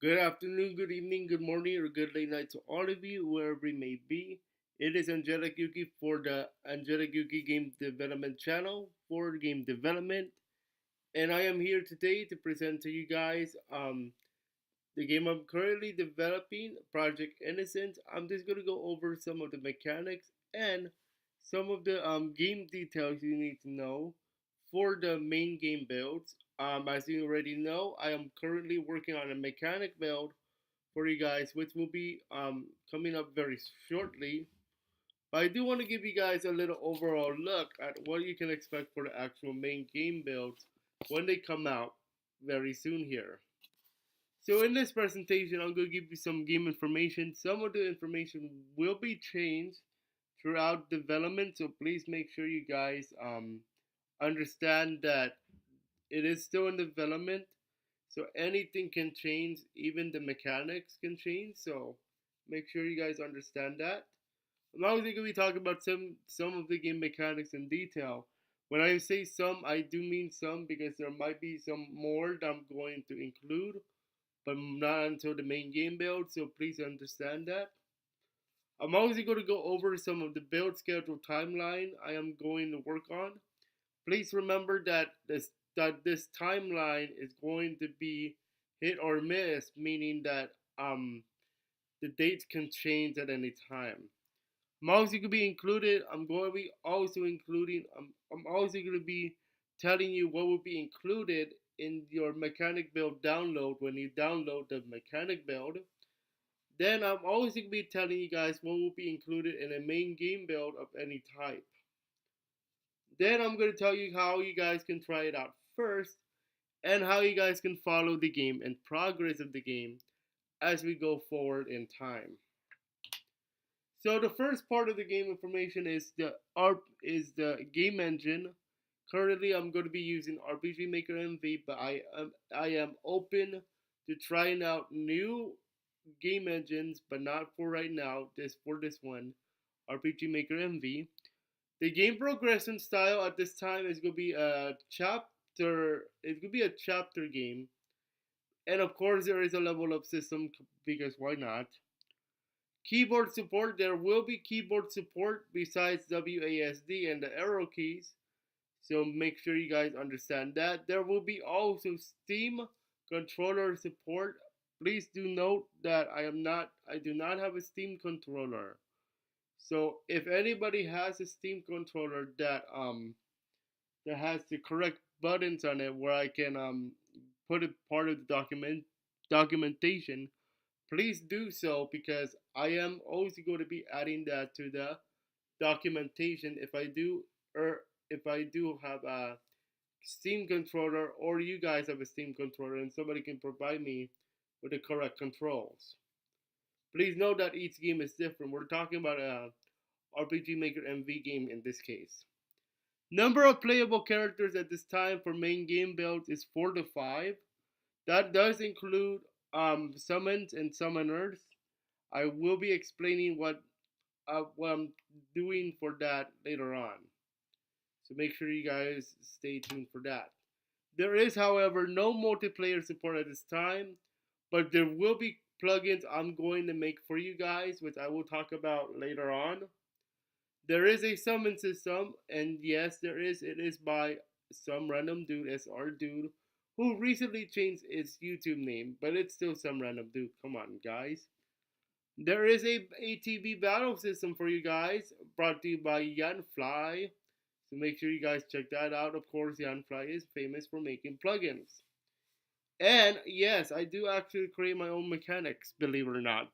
Good afternoon, good evening, good morning, or good late night to all of you, wherever you may be. It is Angelic Yuki for the Angelic Yuki Game Development channel for game development, and I am here today to present to you guys the game I'm currently developing, Project Innocence. I'm just gonna go over some of the mechanics and some of the game details you need to know for the main game builds. As you already know, I am currently working on a mechanic build for you guys, which will be coming up very shortly. But I do want to give you guys a little overall look at what you can expect for the actual main game builds when they come out very soon here. So in this presentation, I'm going to give you some game information. Some of the information will be changed throughout development, so please make sure you guys understand that it is still in development. So anything can change, even the mechanics can change. So make sure you guys understand that. I'm obviously going to be talking about some of the game mechanics in detail. When I say some, I do mean some because there might be some more that I'm going to include, but not until the main game build. So please understand that. I'm also going to go over some of the build schedule timeline I am going to work on. Please remember that this timeline is going to be hit or miss, meaning that the dates can change at any time. I'm also going to be included. I'm going to be also including. I'm also going to be telling you what will be included in your mechanic build download when you download the mechanic build. Then I'm always going to be telling you guys what will be included in a main game build of any type. Then I'm going to tell you how you guys can try it out first and how you guys can follow the game and progress of the game as we go forward in time. So the first part of the game information is the game engine. Currently, I'm going to be using RPG Maker MV, but I am open to trying out new game engines, but not for right now. Just for this one, RPG Maker MV. The game progression style at this time is going to be a chapter. It's going to be a chapter game, and of course there is a level up system because why not? Keyboard support. There will be keyboard support besides WASD and the arrow keys. So make sure you guys understand that. There will be also Steam controller support. Please do note that I do not have a Steam controller. So if anybody has a Steam controller that has the correct buttons on it where I can put it part of the documentation, please do so because I am also going to be adding that to the documentation if I do have a Steam controller or you guys have a Steam controller and somebody can provide me with the correct controls. Please note that each game is different. We're talking about a RPG Maker MV game in this case. Number of playable characters at this time for main game builds is 4 to 5. That does include summons and summoners. I will be explaining what I'm doing for that later on. So make sure you guys stay tuned for that. There is, however, no multiplayer support at this time, but there will be plugins I'm going to make for you guys, which I will talk about later on. There is a summon system, and yes, there is. It is by some random dude, SR dude, who recently changed its YouTube name, but it's still some random dude. Come on, guys. There is a ATV battle system for you guys, brought to you by Yanfly. So make sure you guys check that out. Of course, Yanfly is famous for making plugins. And yes, I do actually create my own mechanics, believe it or not.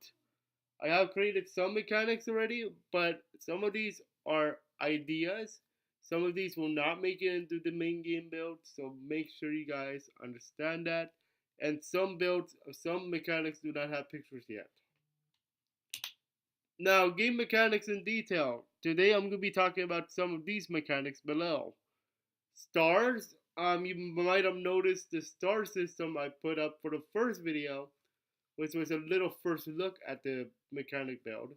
I have created some mechanics already, but some of these are ideas. Some of these will not make it into the main game build, so make sure you guys understand that. And some mechanics do not have pictures yet. Now, game mechanics in detail. Today I'm going to be talking about some of these mechanics below. Stars. You might have noticed the star system I put up for the first video, which was a little first look at the mechanic build.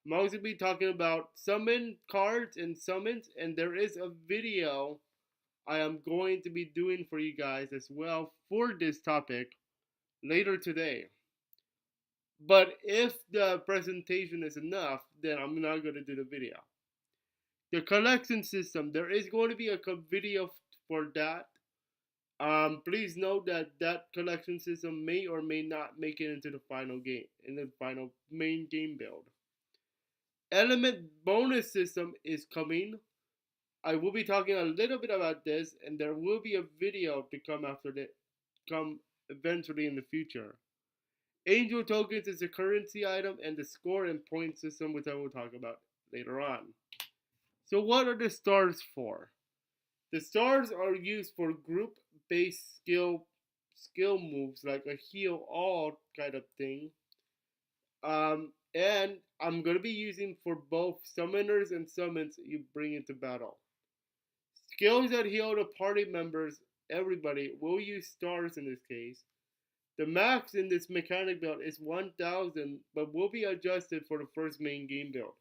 I'm also going to be talking about summon cards and summons, and there is a video I am going to be doing for you guys as well for this topic later today. But if the presentation is enough, then I'm not going to do the video. The collection system, there is going to be a video for that. Please note that that collection system may or may not make it into the final game, in the final main game build. Element bonus system is coming. I will be talking a little bit about this, and there will be a video to come after that, come eventually in the future. Angel tokens is a currency item, and the score and point system, which I will talk about later on. So, what are the stars for? The stars are used for group-based skill moves like a heal all kind of thing. And I'm gonna be using for both summoners and summons you bring into battle. Skills that heal the party members, everybody will use stars in this case. The max in this mechanic build is 1000, but will be adjusted for the first main game build.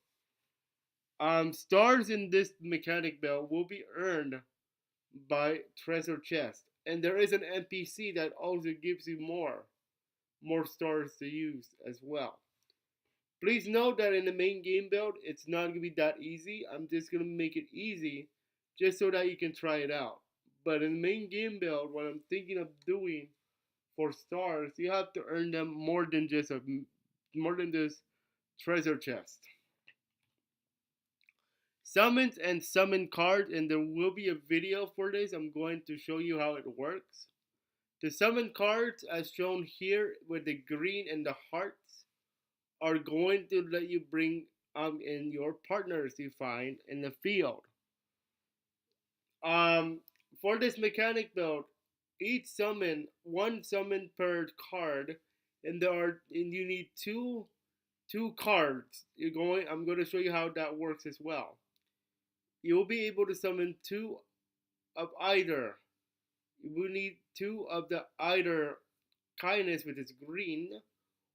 Stars in this mechanic build will be earned by treasure chest, and there is an NPC that also gives you more stars to use as well. Please note that in the main game build, it's not gonna be that easy. I'm just gonna make it easy, just so that you can try it out. But in the main game build, what I'm thinking of doing for stars, you have to earn them more than just treasure chest. Summons and summon cards, and there will be a video for this. I'm going to show you how it works. The summon cards, as shown here with the green and the hearts, are going to let you bring in your partners you find in the field. For this mechanic build, each summon one summon per card, and you need two cards. I'm going to show you how that works as well. You'll be able to summon two of either. You will need two of the either kindness, which is green,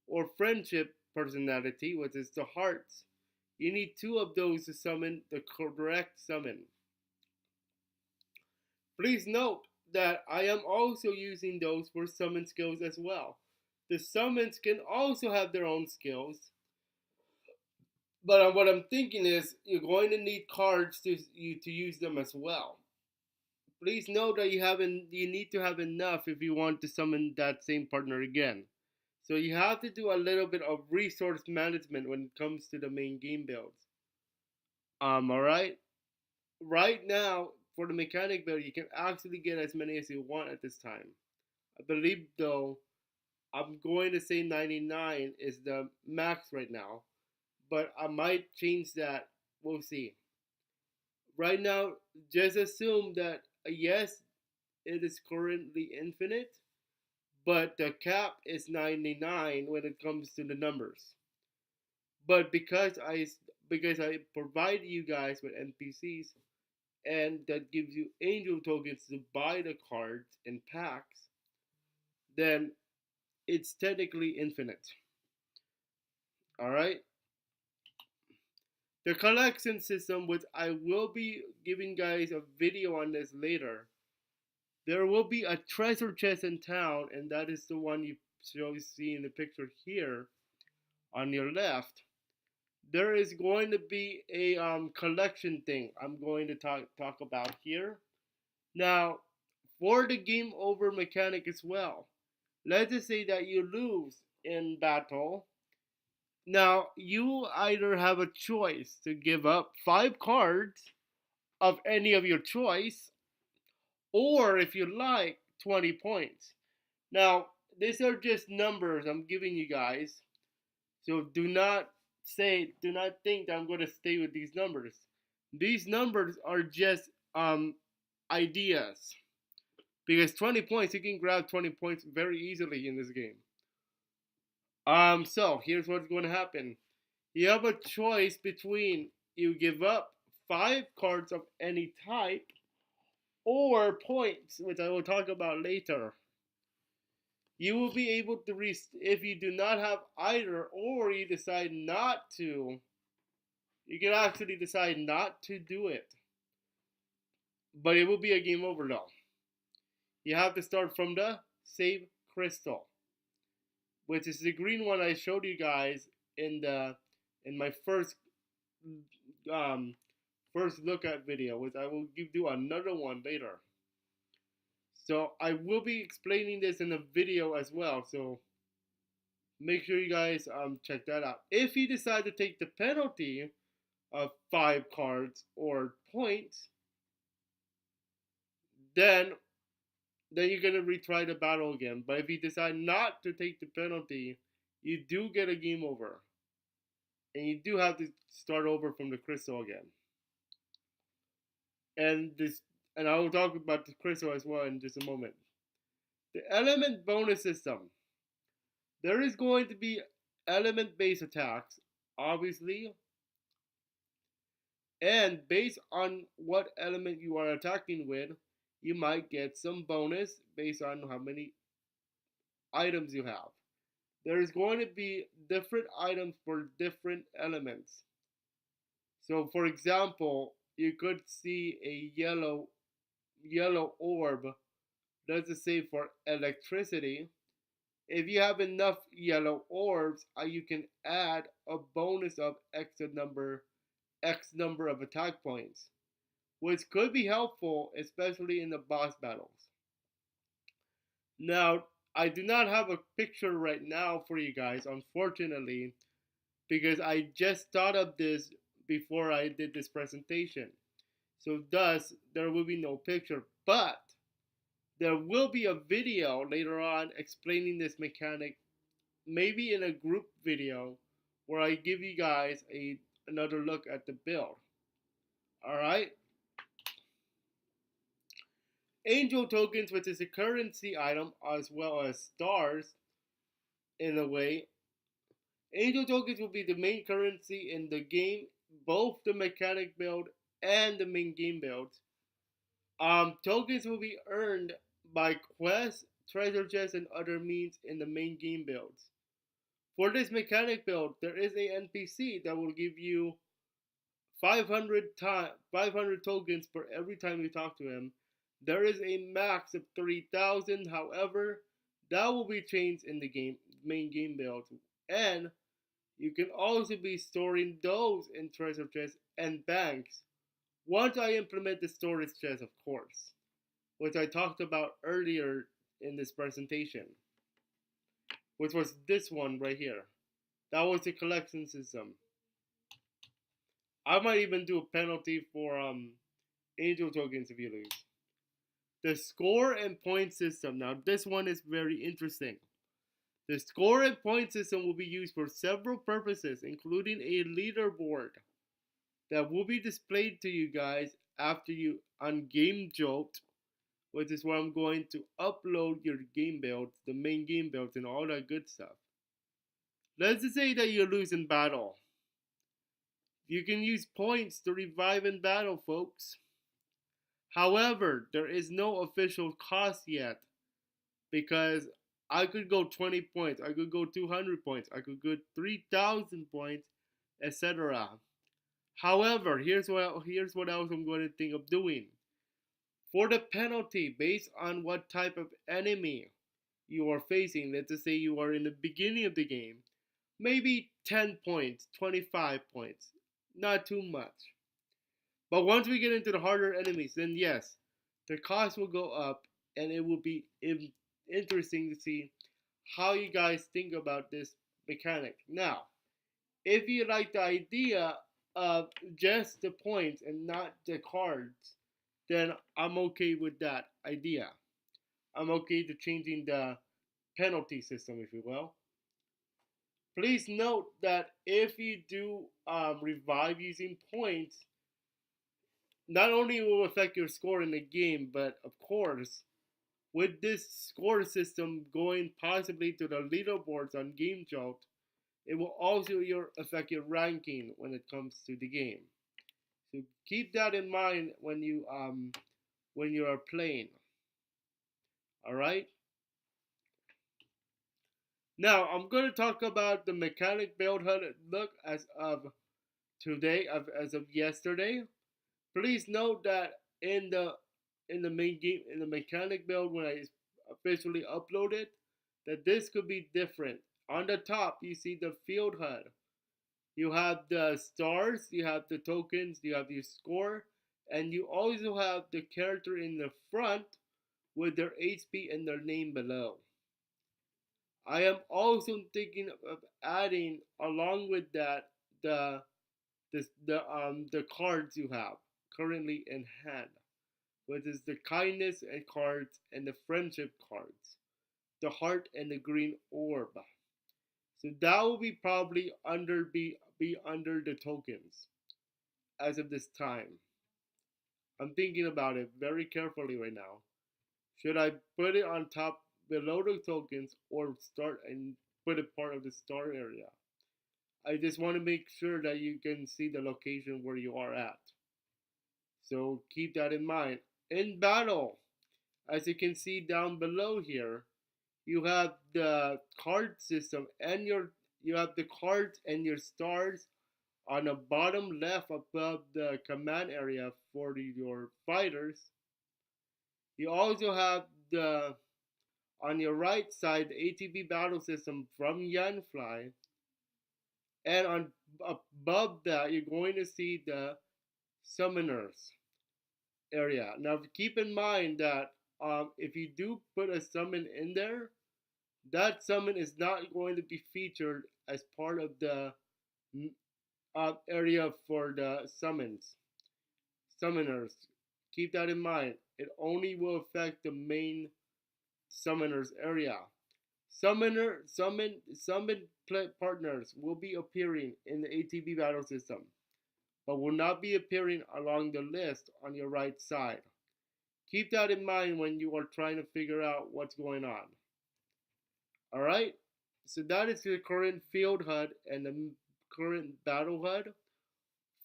or friendship personality, which is the hearts. You need two of those to summon the correct summon. Please note that I am also using those for summon skills as well. The summons can also have their own skills, but what I'm thinking is you're going to need cards to use them as well. Please note that you need to have enough if you want to summon that same partner again. So you have to do a little bit of resource management when it comes to the main game builds. Alright? Right now, for the mechanic build, you can actually get as many as you want at this time. I believe though, I'm going to say 99 is the max right now, but I might change that. We'll see. Right now, just assume that yes, it is currently infinite, but the cap is 99 when it comes to the numbers. But because I provide you guys with NPCs, and that gives you angel tokens to buy the cards in packs, then it's technically infinite. Alright? The collection system, which I will be giving guys a video on this later, there will be a treasure chest in town, and that is the one you see in the picture here on your left. There is going to be a collection thing I'm going to talk about here. Now, for the game over mechanic as well, let's just say that you lose in battle. Now, you either have a choice to give up 5 cards of any of your choice, or if you like, 20 points. Now, these are just numbers I'm giving you guys, so do not think that I'm going to stay with these numbers. These numbers are just ideas, because 20 points, you can grab 20 points very easily in this game. So here's what's going to happen. You have a choice between you give up 5 cards of any type or points, which I will talk about later. You will be able to if you do not have either, or you decide not to, you can actually decide not to do it. But it will be a game over though. You have to start from the save crystal. which is the green one I showed you guys in my um first look at video, which I will do another one later. So I will be explaining this in a video as well. So make sure you guys check that out. If you decide to take the penalty of 5 cards or points, then you're gonna retry the battle again. But if you decide not to take the penalty, you do get a game over, and you do have to start over from the crystal again. And this, and I will talk about the crystal as well in just a moment. The element bonus system. There is going to be element-based attacks, obviously, and based on what element you are attacking with, you might get some bonus based on how many items you have. There is going to be different items for different elements. So for example, you could see a yellow orb, let's say for electricity. If you have enough yellow orbs, you can add a bonus of X number of attack points, which could be helpful, especially in the boss battles. Now, I do not have a picture right now for you guys, unfortunately, because I just thought of this before I did this presentation. So thus, there will be no picture, but there will be a video later on explaining this mechanic, maybe in a group video where I give you guys another look at the build. Alright? Angel tokens, which is a currency item as well as stars in a way. Angel tokens will be the main currency in the game, both the mechanic build and the main game build. Tokens will be earned by quests, treasure chests, and other means in the main game builds. For this mechanic build, there is a NPC that will give you 500 tokens for every time you talk to him. There is a max of 3,000. However, that will be changed in the main game build, and you can also be storing those in treasure chests and banks once I implement the storage chest, of course, which I talked about earlier in this presentation, which was this one right here. That was the collection system. I might even do a penalty for angel tokens if you lose. The score and point system. Now this one is very interesting. The score and point system will be used for several purposes, including a leaderboard that will be displayed to you guys after you on Game Jolt, which is where I'm going to upload your game builds, the main game builds, and all that good stuff. Let's just say that you lose in battle. You can use points to revive in battle, folks. However, there is no official cost yet, because I could go 20 points, I could go 200 points, I could go 3,000 points, etc. However, here's what else I'm going to think of doing. For the penalty, based on what type of enemy you are facing, let's just say you are in the beginning of the game, maybe 10 points, 25 points, not too much. But once we get into the harder enemies, then yes, the cost will go up, and it will be interesting to see how you guys think about this mechanic. Now, if you like the idea of just the points and not the cards, then I'm okay with that idea. I'm okay to changing the penalty system, if you will. Please note that if you do revive using points, not only will it affect your score in the game, but of course, with this score system going possibly to the leaderboards on Game Jolt, it will also affect your ranking when it comes to the game. So keep that in mind when you are playing. All right. Now I'm going to talk about the mechanic build how it look as of today, as of yesterday. Please note that in the main game, in the mechanic build, when I officially upload it, that this could be different. On the top, you see the field HUD. You have the stars, you have the tokens, you have your score, and you also have the character in the front with their HP and their name below. I am also thinking of adding along with that the the cards you have currently in hand, which is the kindness and cards and the friendship cards, the heart and the green orb. So that will be probably be under the tokens as of this time. I'm thinking about it very carefully right now. Should I put it on top below the tokens or start and put it part of the star area? I just want to make sure that you can see the location where you are at. So keep that in mind. In battle, as you can see down below here, you have the card system and you have the cards and your stars on the bottom left above the command area for your fighters. You also have the on your right side the ATB battle system from Yanfly, and on above that you're going to see the summoners area. Now keep in mind that if you do put a summon in there, that summon is not going to be featured as part of the area for the summoners. Keep that in mind. It only will affect the main summoners area. Summon partners will be appearing in the ATB battle system, but will not be appearing along the list on your right side. Keep that in mind when you are trying to figure out what's going on. Alright? So that is the current field HUD and the current battle HUD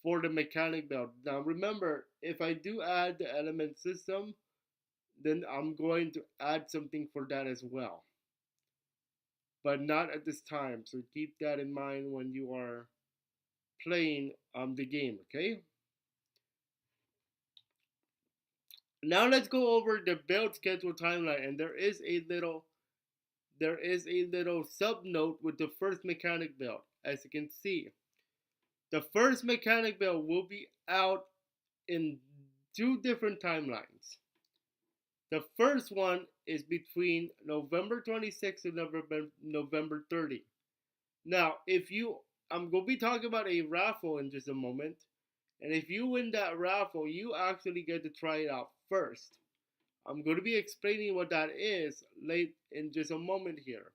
for the mechanic build. Now remember, if I do add the element system, then I'm going to add something for that as well. But not at this time. So keep that in mind when you are playing the game, okay? Now let's go over the build schedule timeline, and there is a little sub note with the first mechanic build. As you can see, the first mechanic build will be out in two different timelines. The first one is between November 26th and November 30th. Now, I'm going to be talking about a raffle in just a moment. And if you win that raffle, you actually get to try it out first. I'm going to be explaining what that is late in just a moment here.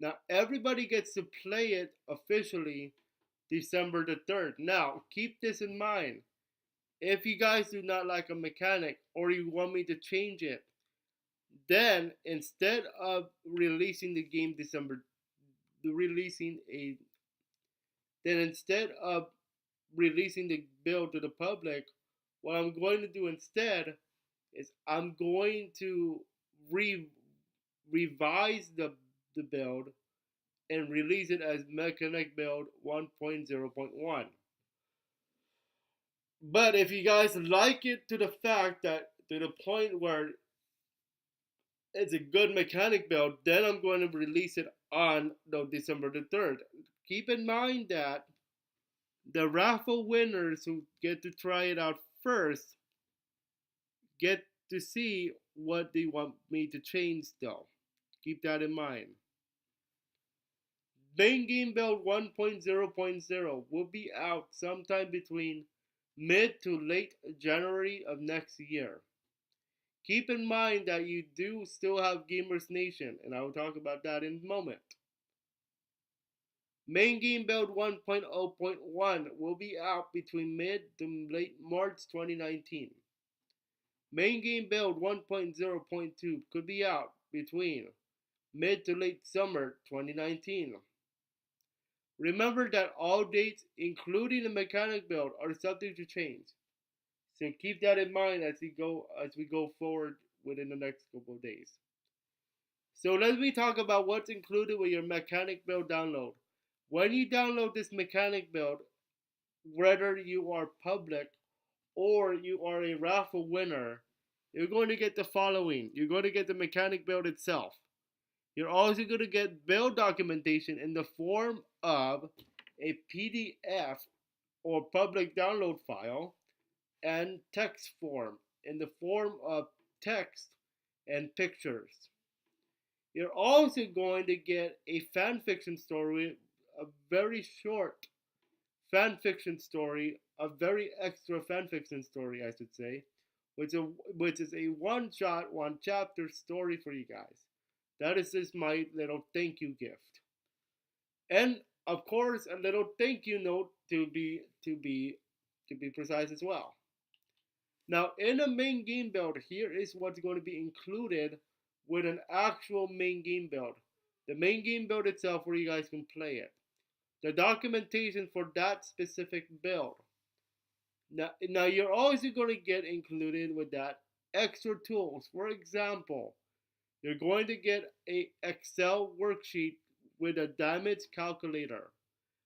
Now, everybody gets to play it officially December the 3rd. Now, keep this in mind. If you guys do not like a mechanic or you want me to change it, then instead of releasing the game instead of releasing the build to the public, what I'm going to do instead is I'm going to revise the build and release it as Mechanic Build 1.0.1. But if you guys like it to the fact that to the point where it's a good mechanic build, then I'm going to release it on December the 3rd. Keep in mind that the raffle winners who get to try it out first get to see what they want me to change though. Keep that in mind. Main game build 1.0.0 will be out sometime between mid to late January of next year. Keep in mind that you do still have Gamers Nation, and I will talk about that in a moment. Main game build 1.0.1 will be out between mid to late March 2019. Main game build 1.0.2 could be out between mid to late summer 2019. Remember that all dates, including the mechanic build, are subject to change. So keep that in mind as we go forward within the next couple of days. So let me talk about what's included with your mechanic build download. When you download this mechanic build, whether you are public or you are a raffle winner, you're going to get the following. You're going to get the mechanic build itself. You're also going to get build documentation in the form of a PDF or public download file and text form in the form of text and pictures. You're also going to get a fan fiction story, a very short fan fiction story, a very extra fan fiction story, I should say, which is a one shot, one chapter story for you guys. That is just my little thank you gift, and of course a little thank you note to be precise as well. Now, in a main game build, here is what's going to be included with an actual main game build. The main game build itself, where you guys can play it. The documentation for that specific build. Now you're also going to get included with that extra tools. For example, you're going to get a Excel worksheet with a damage calculator,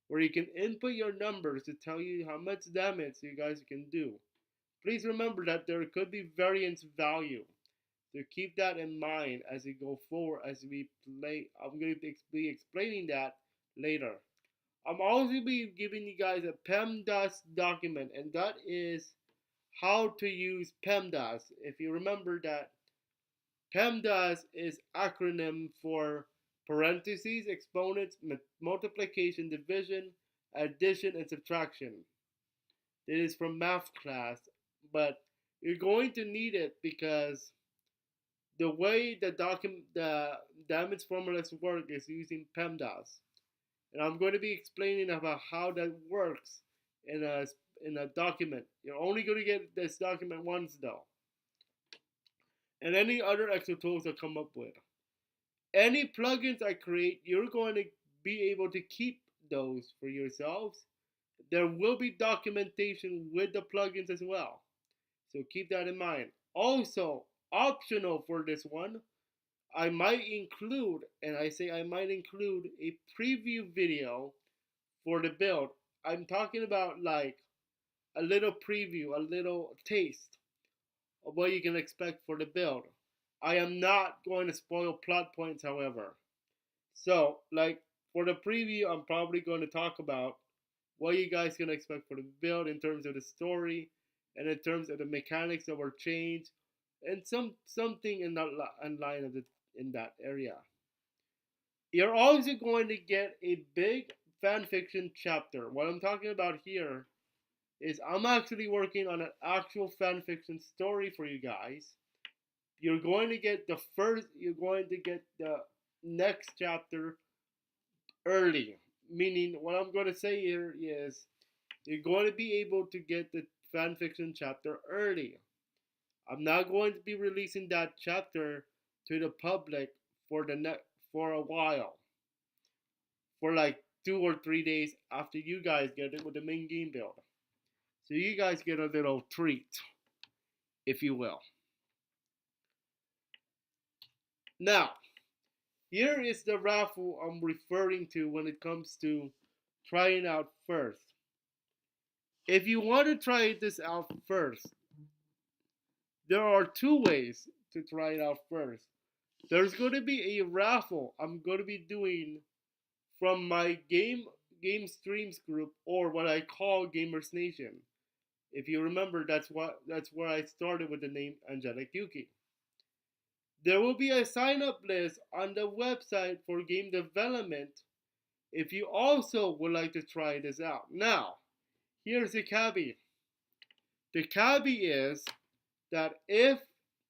where you can input your numbers to tell you how much damage you guys can do. Please remember that there could be variance value. So keep that in mind as we go forward, as we play. I'm going to be explaining that later. I'm also be giving you guys a PEMDAS document, and that is how to use PEMDAS. If you remember that, PEMDAS is acronym for parentheses, exponents, multiplication, division, addition, and subtraction. It is from math class, but you're going to need it because the way the damage formulas work is using PEMDAS, and I'm going to be explaining about how that works in a document. You're only going to get this document once though, and any other extra tools I come up with. Any plugins I create, you're going to be able to keep those for yourselves. There will be documentation with the plugins as well, so keep that in mind. Also, optional for this one, I might include, and I say I might include, a preview video for the build. I'm talking about like a little preview, a little taste of what you can expect for the build. I am not going to spoil plot points, however. So, like for the preview, I'm probably going to talk about what you guys can expect for the build in terms of the story and in terms of the mechanics that were changed and something in that line of in that area. You're also going to get a big fan fiction chapter. What I'm talking about here is I'm actually working on an actual fan fiction story for you guys. You're going to get the next chapter early. Meaning, what I'm going to say here is you're going to be able to get the fan fiction chapter early. I'm not going to be releasing that chapter to the public for a while, for like 2 or 3 days after you guys get it with the main game build. So you guys get a little treat, if you will. Now, here is the raffle I'm referring to when it comes to trying out first. If you want to try this out first, there are two ways to try it out first. There's going to be a raffle I'm going to be doing from my game streams group, or what I call Gamers Nation. If you remember, that's where I started with the name Angelic Yuki. There will be a sign up list on the website for game development if you also would like to try this out. Now, here's the caveat. The caveat is that if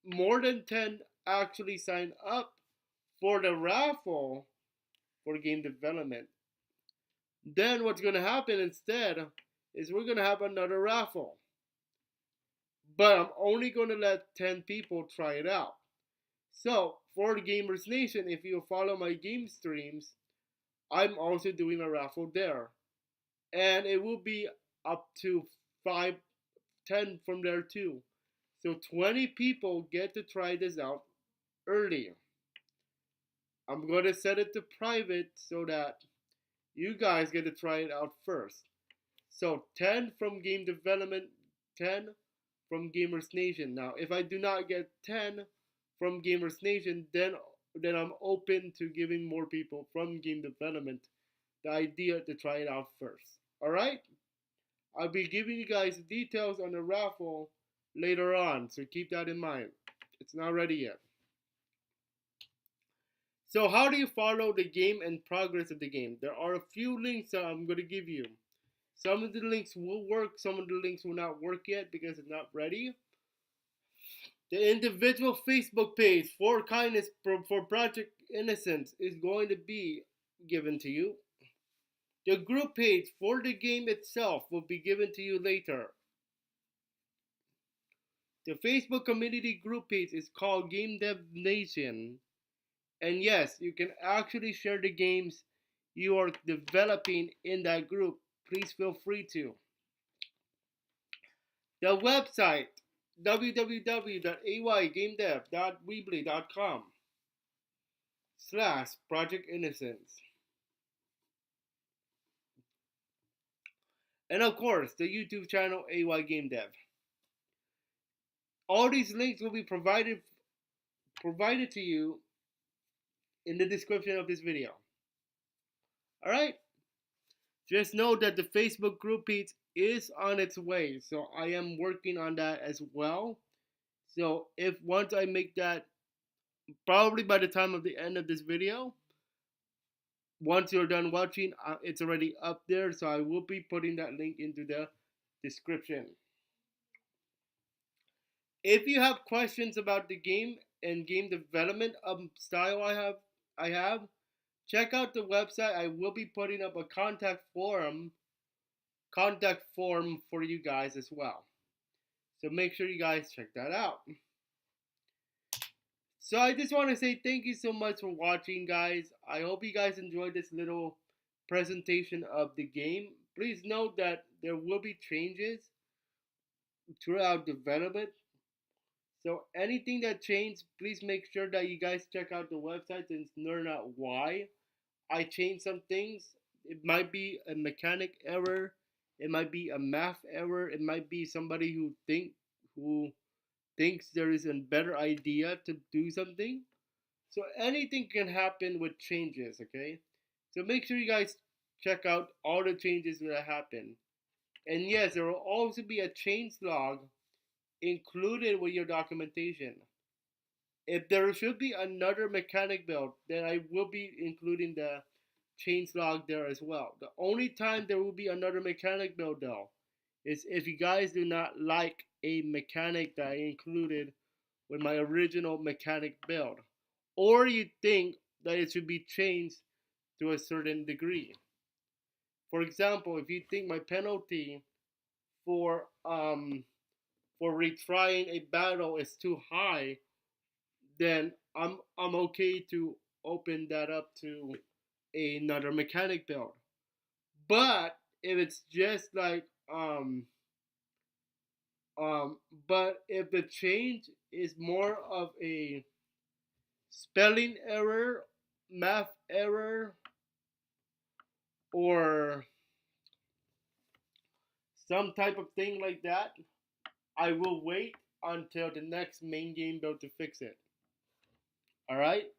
more than 10 actually sign up for the raffle for game development, then what's going to happen instead is we're going to have another raffle. But I'm only going to let 10 people try it out. So, for the Gamers Nation, if you follow my game streams, I'm also doing a raffle there. And it will be up to 10 from there too. So 20 people get to try this out early. I'm going to set it to private so that you guys get to try it out first. So 10 from game development, 10 from Gamers Nation. Now, if I do not get 10 from Gamers Nation, then then I'm open to giving more people from game development the idea to try it out first. Alright? I'll be giving you guys details on the raffle later on, so keep that in mind. It's not ready yet. So, how do you follow the game and progress of the game? There are a few links that I'm going to give you. Some of the links will work, some of the links will not work yet because it's not ready. The individual Facebook page for kindness for Project Innocence is going to be given to you. The group page for the game itself will be given to you later. The Facebook community group page is called Game Dev Nation. And yes, you can actually share the games you are developing in that group. Please feel free to. The website www.aygamedev.weebly.com/Project Innocence. And of course, the YouTube channel AY Game Dev. All these links will be provided to you in the description of this video. Alright? Just know that the Facebook group page is on its way. So I am working on that as well. So if once I make that, probably by the time of the end of this video, once you're done watching, it's already up there. So I will be putting that link into the description. If you have questions about the game and game development style I have, check out the website. I will be putting up a contact form for you guys as well. So make sure you guys check that out. So I just want to say thank you so much for watching, guys. I hope you guys enjoyed this little presentation of the game. Please note that there will be changes throughout development. So anything that changed, please make sure that you guys check out the website and learn out why I changed some things. It might be a mechanic error. It might be a math error. It might be somebody who thinks there is a better idea to do something. So anything can happen with changes, okay? So make sure you guys check out all the changes that happen. And yes, there will also be a change log included with your documentation. If there should be another mechanic build, then I will be including the change log there as well. The only time there will be another mechanic build though is if you guys do not like a mechanic that I included with my original mechanic build, or you think that it should be changed to a certain degree. For example, if you think my penalty for retrying a battle is too high, then I'm okay to open that up to another mechanic build. But if it's just like but if the change is more of a spelling error, math error, or some type of thing like that, I will wait until the next main game build to fix it. Alright?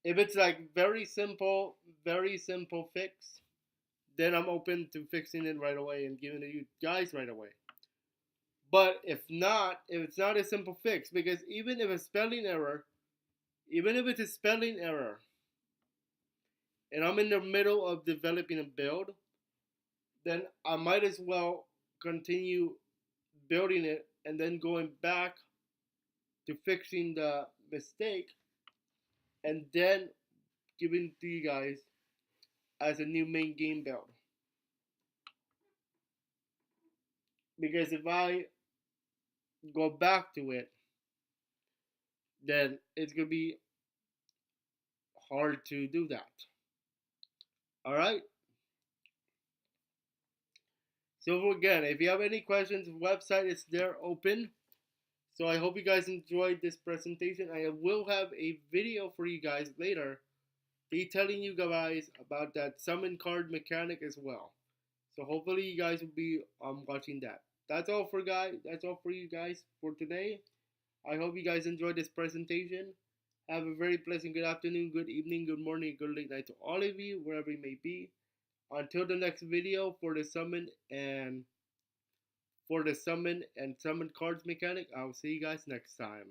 If it's like very simple fix, then I'm open to fixing it right away and giving it to you guys right away. But if it's not a simple fix, because even if it's a spelling error, and I'm in the middle of developing a build, then I might as well continue building it and then going back to fixing the mistake and then giving it to you guys as a new main game build. Because if I go back to it, then it's gonna be hard to do that. Alright? So again, if you have any questions, the website is there open. So I hope you guys enjoyed this presentation. I will have a video for you guys later detailing you guys about that summon card mechanic as well. So hopefully you guys will be watching that. That's all for you guys for today. I hope you guys enjoyed this presentation. Have a very pleasant good afternoon, good evening, good morning, good late night to all of you, wherever you may be. Until the next video for the summon and summon cards mechanic, I'll see you guys next time.